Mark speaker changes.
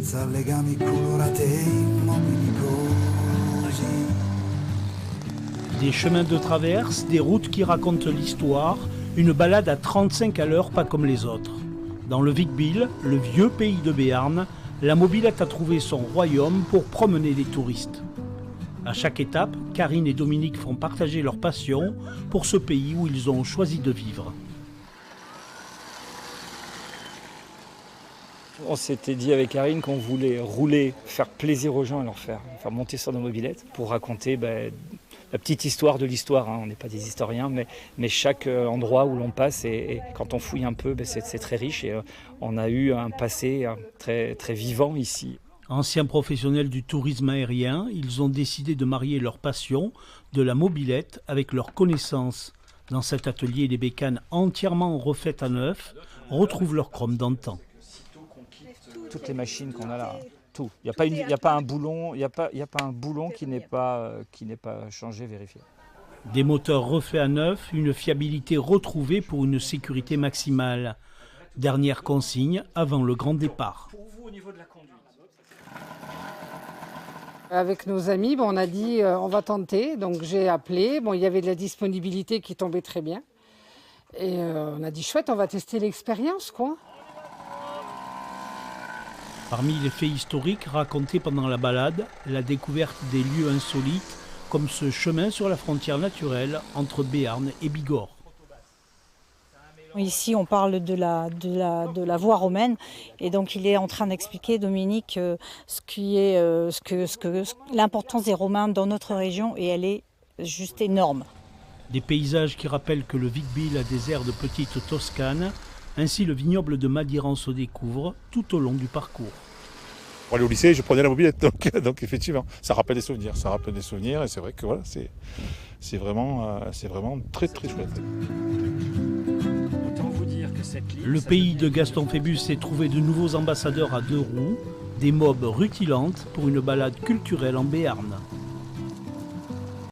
Speaker 1: senza legami colorati e immobili così.
Speaker 2: Des chemins de traverse, des routes qui racontent l'histoire, une balade à 35 à l'heure, pas comme les autres. Dans le Vic-Bilh, le vieux pays de Béarn, la mobilette a trouvé son royaume pour promener les touristes. À chaque étape, Karine et Dominique font partager leur passion pour ce pays où ils ont choisi de vivre.
Speaker 3: On s'était dit avec Karine qu'on voulait rouler, faire plaisir aux gens et leur faire monter sur nos mobilettes pour raconter la petite histoire de l'histoire. On n'est pas des historiens, mais chaque endroit où l'on passe, et quand on fouille un peu, c'est très riche. Et on a eu un passé très, très vivant ici.
Speaker 2: Anciens professionnels du tourisme aérien, ils ont décidé de marier leur passion de la mobilette avec leurs connaissances. Dans cet atelier, les bécanes entièrement refaites à neuf retrouvent leur chrome d'antan.
Speaker 3: Toutes les machines qu'on a là, tout. Il n'y a pas un boulon, qui n'est pas changé, vérifié.
Speaker 2: Des moteurs refaits à neuf, une fiabilité retrouvée pour une sécurité maximale. Dernière consigne avant le grand départ.
Speaker 3: Pour vous, au niveau de la conduite.
Speaker 4: Avec nos amis, on a dit on va tenter, donc j'ai appelé. Il y avait de la disponibilité qui tombait très bien. Et on a dit chouette, on va tester l'expérience, quoi.
Speaker 2: Parmi les faits historiques racontés pendant la balade, la découverte des lieux insolites, comme ce chemin sur la frontière naturelle entre Béarn et Bigorre.
Speaker 5: Ici, on parle de la voie romaine, et donc il est en train d'expliquer, Dominique, l'importance des Romains dans notre région, et elle est juste énorme.
Speaker 2: Des paysages qui rappellent que le Vic-Bilh a des airs de petite Toscane. Ainsi, le vignoble de Madiran se découvre tout au long du parcours.
Speaker 6: Pour aller au lycée, je prenais la mobilette, donc effectivement, ça rappelle des souvenirs, et c'est vrai que voilà, c'est vraiment très très chouette.
Speaker 3: Autant vous dire que cette ligne,
Speaker 2: Le pays de Gaston Phébus s'est trouvé de nouveaux ambassadeurs à deux roues, des mobs rutilantes pour une balade culturelle en Béarn.